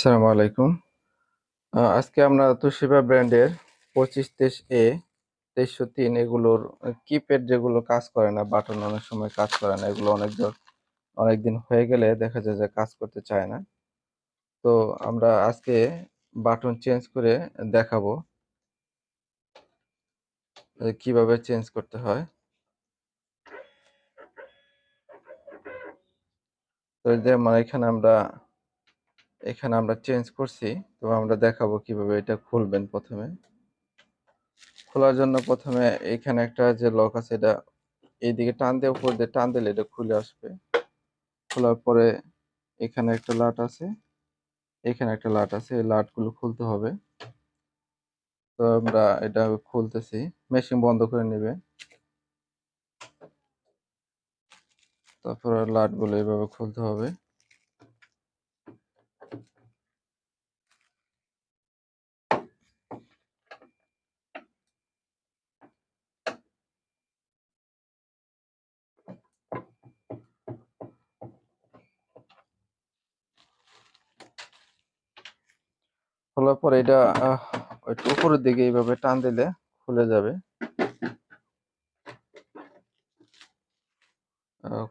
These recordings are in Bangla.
আসসালামু আলাইকুম। আজকে আমরা তোশিবা ব্র্যান্ডের 2523A 2303 এগুলোর কিপ্যাড যেগুলো কাজ করে না, বাটন অনেক সময় কাজ করে না, এগুলো অনেকদিন হয়ে গেলে দেখা যায় যে কাজ করতে চায় না। তো আমরা আজকে বাটন চেঞ্জ করে দেখাবো কিভাবে চেঞ্জ করতে হয়। তো যেমন এখানে আমরা চেঞ্জ করছি। তো আমরা দেখাবো কিভাবে এটা খুলবেন। প্রথমে খোলার জন্য প্রথমে এখানে একটা যে লক আছে, এটা এইদিকে টান দিয়ে উপর দিয়ে টান দিলে এটা খুলে আসবে। খোলার পরে এখানে একটা লাট আছে, এখানে একটা লাট আছে, এই লাটগুলো খুলতে হবে। তো আমরা এটা খুলতেছি, মেশিন বন্ধ করে নেবে। তারপর লাটগুলো এইভাবে খুলতে হবে। খোলার পরে এটা একটু উপরের দিকে এইভাবে টান দিলে খুলে যাবে।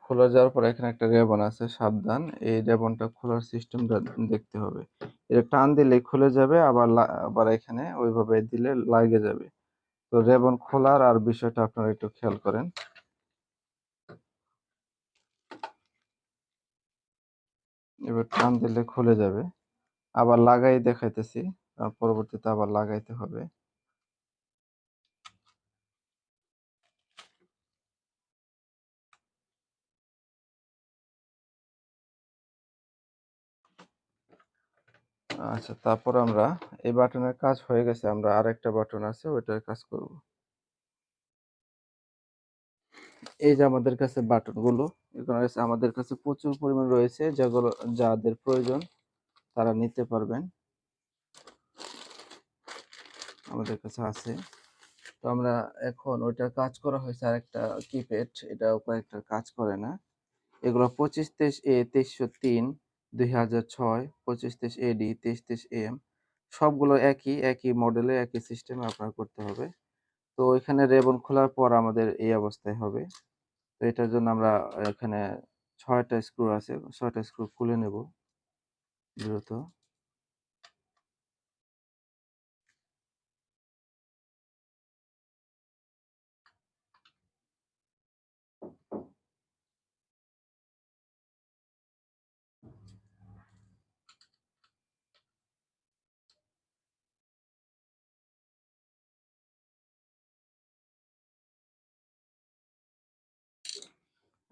খোলা যাওয়ার পর এখানে একটা রেবন আছে, সাবধান, এই রেবনটা খোলার সিস্টেমটা দেখতে হবে। এটা টান দিলে খুলে যাবে, আবার এখানে ওইভাবে দিলে লাগে যাবে। তো রেবন খোলার আর বিষয়টা আপনারা একটু খেয়াল করেন। এবার টান দিলে খুলে যাবে, আবার লাগাই দেখাইতেছি, পরবর্তীতে আবার লাগাইতে হবে। আচ্ছা, তারপর আমরা এই বাটনের কাজ হয়ে গেছে, আমরা আরেকটা বাটন আছে ওইটার কাজ করব। এই যে আমাদের কাছে বাটনগুলো, এগুলো আমাদের কাছে প্রচুর পরিমাণ রয়েছে, যেগুলো যাদের প্রয়োজন তারা নিতে পারবেন, আমাদের কাছে আছে। তো আমরা এখন ওইটার কাজ করা হয়েছে আরেকটা কিপ্যাড, এটাও কয়েকটা কাজ করে না। এগুলো 2523A 2303, 2006, 2523AD 2323M, সবগুলো একই মডেলে একই সিস্টেমে আপনার করতে হবে। তো এখানে রেবন খোলার পর আমাদের এই অবস্থায় হবে। তো এটার জন্য আমরা এখানে 6টা স্ক্রু আছে, 6টা স্ক্রু খুলে নেব দ্রুত।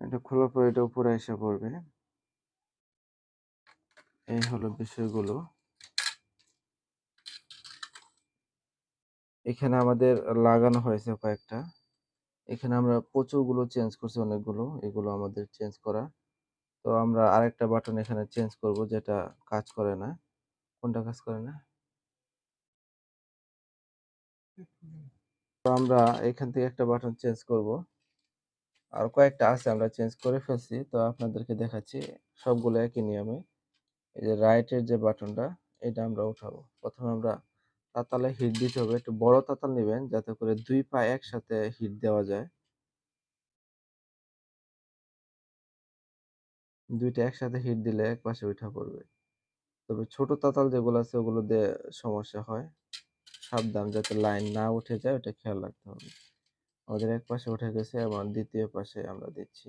এটা খোলার পর এটা উপরে এসে পড়বে। এই হলো বিষয়গুলো। এখানে আমাদের লাগানো হয়েছে কয়েকটা। এখানে আমরা প্রচুরগুলো চেঞ্জ করছি, অনেকগুলো, এগুলো আমাদের চেঞ্জ করা। তো আমরা আরেকটা বাটন এখানে চেঞ্জ করব, যেটা কাজ করে না। কোনটা কাজ করে না? তো আমরা এখান থেকে একটা বাটন চেঞ্জ করব। আর কয়েকটা আছে আমরা চেঞ্জ করে ফেলছি, তো আপনাদেরকে দেখাচ্ছি। সবগুলো একই নিয়মে। এই যে রাইটের যে বাটনটা, এটা আমরা উঠাবো। প্রথমে আমরা তাতালে হিট দিতে হবে, একটু বড় তাতাল নেবেন যাতে করে দুই পা একসাথে হিট দেওয়া যায়। দুইটা একসাথে হিট দিলে এক পাশে উঠা পড়বে। তবে ছোট তাতাল যেগুলো আছে ওগুলো দিয়ে সমস্যা হয়। সাবধান যাতে লাইন না উঠে যায়, ওটা খেয়াল রাখতে হবে। আমাদের এক পাশে উঠে গেছে, এবং দ্বিতীয় পাশে আমরা দিচ্ছি।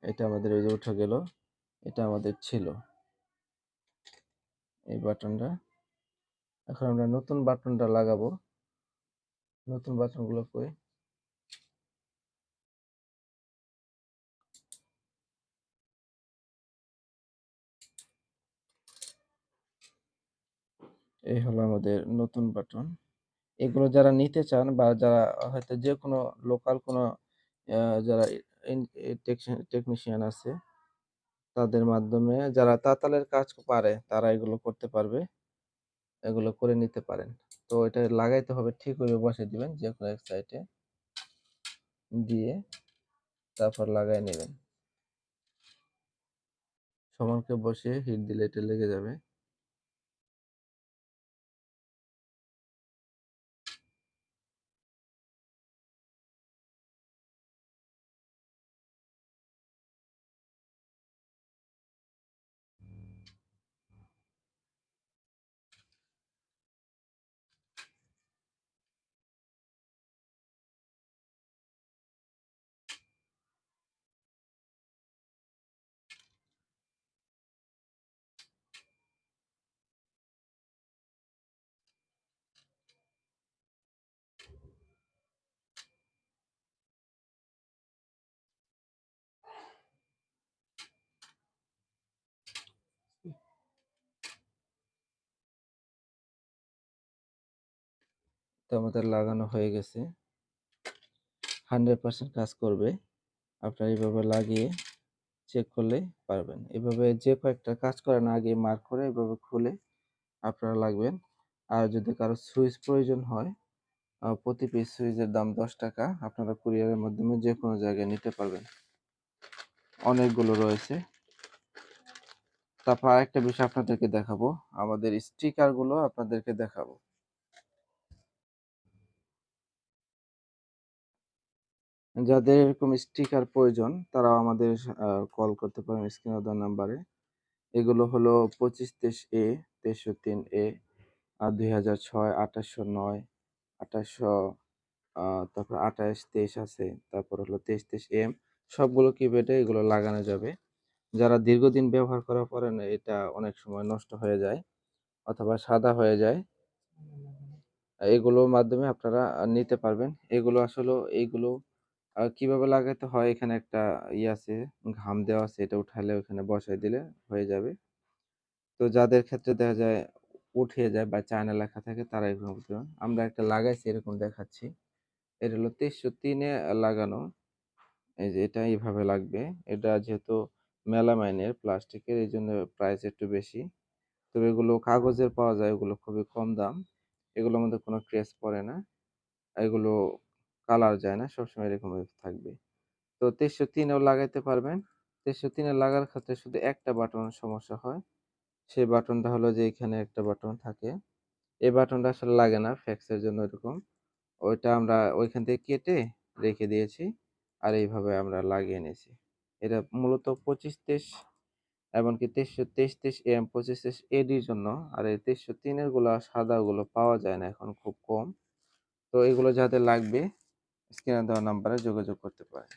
এটা আমাদের এই যে উঠে গেল, এটা আমাদের ছিল এই বাটনটা। এখন আমরা নতুন বাটনটা লাগাবো। নতুন বাটনগুলো কই? এই হলো আমাদের নতুন বাটন। এগুলো যারা নিতে চান, বা যারা হয়তো যে কোনো লোকাল কোনো যারা টেকনিশিয়ান আছে, তাদের মাধ্যমে যারা তাতালের কাজ পারে তারা এগুলো করতে পারবে, এগুলো করে নিতে পারেন। তো এটা লাগাইতে হবে, ঠিক করে বসে দিবেন যে কোনো এক সাইডে দিয়ে, তারপর লাগাই নেবেন। সমানকে বসিয়ে হিট দিলে এটা লেগে যাবে। তো আমাদের লাগানো হয়ে গেছে, 100% কাজ করবে। আপনারা এইভাবে লাগিয়ে চেক করলে পারবেন। এভাবে যে কয়েকটা কাজ করেন আগে মার্ক করে এভাবে খুলে আপনারা লাগবেন। আর যদি কারো সুইচ প্রয়োজন হয়, প্রতি পিস সুইচের দাম 10 টাকা। আপনারা কুরিয়ারের মাধ্যমে যে কোনো জায়গায় নিতে পারবেন। অনেকগুলো রয়েছে। তারপর আরেকটা বিষয় আপনাদেরকে দেখাবো, আমাদের স্টিকার গুলো আপনাদেরকে দেখাবো। যাদের এরকম স্টিকার প্রয়োজন তারাও আমাদের কল করতে পারেন স্ক্রিনে দেওয়া নাম্বারে। এগুলো হলো 2523A, 2303A, 2006, 2809, 2800, তারপর 2823 আছে, তারপর হলো 2323M। সবগুলো কিপ্যাডে এগুলো লাগানো যাবে। যারা দীর্ঘদিন ব্যবহার করার পরে না এটা অনেক সময় নষ্ট হয়ে যায় অথবা সাদা হয়ে যায়, এগুলোর মাধ্যমে আপনারা নিতে পারবেন। এগুলো আসলে এইগুলো কিভাবে লাগাতে হয়, এখানে একটা আছে, ঘাম দেওয়া আছে, এটা উঠালে ওখানে বসাই দিলে হয়ে যাবে। তো যাদের ক্ষেত্রে দেখা যায় উঠিয়ে যায় বা চায়না লেখা থাকে তারা এরকম করতে পারেন। আমরা একটা লাগাইছি এরকম দেখাচ্ছি। এটা হলো 2303-এ লাগানো। এই যে এটা এইভাবে লাগবে। এটা যেহেতু মেলামাইনের প্লাস্টিকের এই জন্য প্রাইস একটু বেশি। তবে এগুলো কাগজের পাওয়া যায়, এগুলো খুবই কম দাম। এগুলোর মধ্যে কোনো ক্রেস পড়ে না, এগুলো কালার যায় না, সবসময় এরকম থাকবে। তো 2303-এও লাগাইতে পারবেন। 2303-এ লাগার ক্ষেত্রে শুধু একটা বাটনের সমস্যা হয়। সেই বাটনটা হলো যে এখানে একটা বাটন থাকে। এই বাটনটা আসলে লাগে না, ফ্যাক্সের জন্য এরকম। ওইটা আমরা ওইখান থেকে কেটে রেখে দিয়েছি। আর এইভাবে আমরা লাগিয়ে নিয়েছি। এটা মূলত 2523 এমনকি 2323M, 2523AD-র জন্য। আর এই 2303-এর গুলা সাদাগুলো পাওয়া যায় না এখন, খুব কম। তো এগুলো যাদের লাগবে স্ক্রিনে দেওয়া নাম্বারে যোগাযোগ করতে পারেন।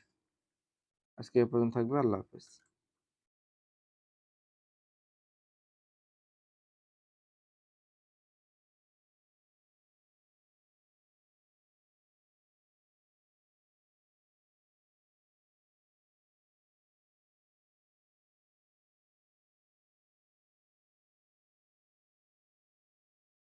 আজকে এ পর্যন্ত থাকবে। আল্লাহ হাফেজ।